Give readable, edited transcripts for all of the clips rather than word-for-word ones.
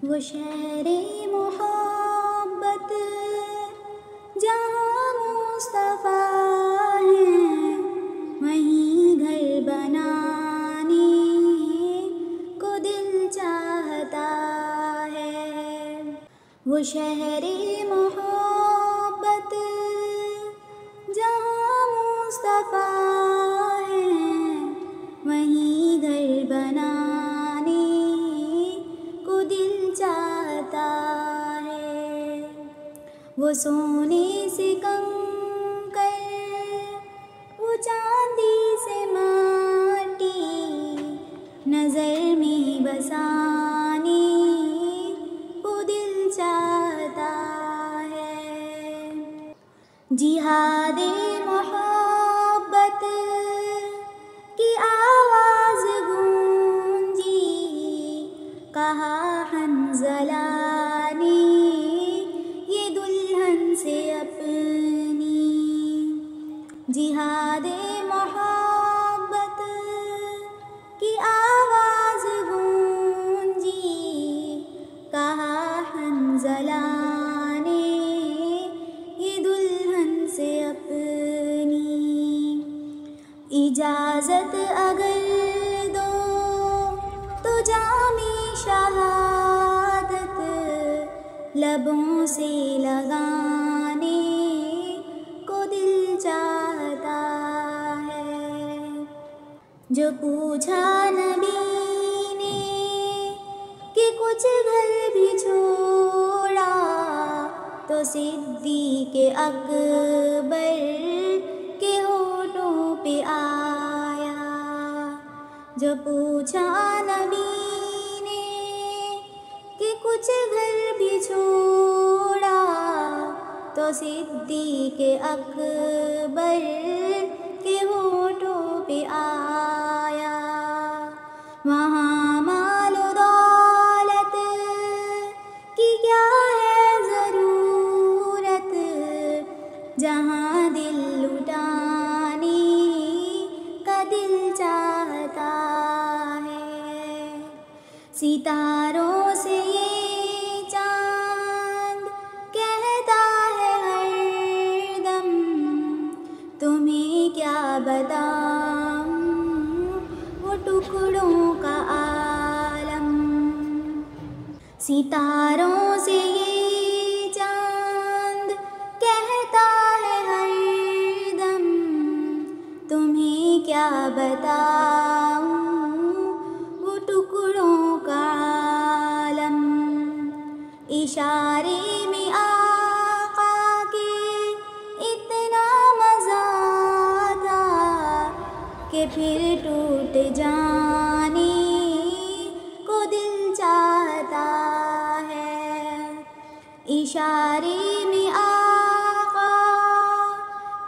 وہ شہر محبت جہاں مصطفیٰ ہیں، وہیں گھر بنانے کو دل چاہتا ہے۔ وہ شہر محبت جہاں مصطفیٰ ہیں، وہیں گھر بنانے کو دل چاہتا ہے۔ وہ سونے سے کنکر، وہ چاندی سے ماٹی، نظر میں بسانے کو دل چاہتا ہے۔ جہاد محبت کی آواز گونجی، کہا حنظلہ نے یہ دلہن سے اپنی۔ جہاد محبت کی آواز گونجی، کہا حنظلہ نے یہ دلہن سے اپنی۔ اجازت اگر دو تو جام شہادت لبوں سے لگانے کو دل چاہتا ہے۔ جو پوچھا نبی نے کہ کچھ گھر بھی چھوڑا، تو صدیق اکبر کے ہونٹوں پہ آیا۔ جو پوچھا نبی نے کہ کچھ گھر بھی چھوڑا، تو صدیق اکبر کے ہونٹوں پہ آیا۔ وہاں مال و دولت کی کیا ہے ضرورت، جہاں دل لٹانے کا دل چاہتا ہے۔ ستاروں سے یہ چاند کہتا ہے ہر دم، تمہیں کیا بتاؤں وہ ٹکڑوں کا عالم۔ ستاروں سے یہ چاند کہتا ہے ہر دم، تمہیں کیا بتاؤں وہ ٹکڑوں کا عالم۔ اشارے میں آقا کے اتنا مزہ تھا کہ پھر ٹوٹ جانے کو دل چاہتا ہے۔ اشارے میں آقا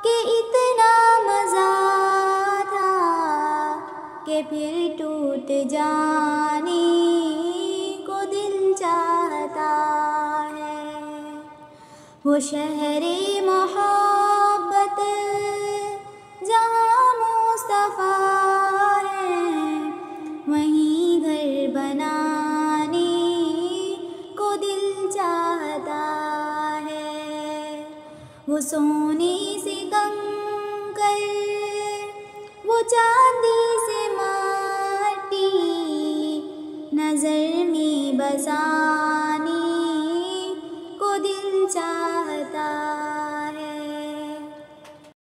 کے اتنا مزہ تھا کہ پھر ٹوٹ جانے کو دل چاہتا ہے۔ وہ شہر محبت جہاں مصطفیٰ ہیں، وہیں گھر بنانے کو دل چاہتا ہے۔ وہ سونے سے کنکر، وہ چاندی سے ماٹی، نظر میں بسا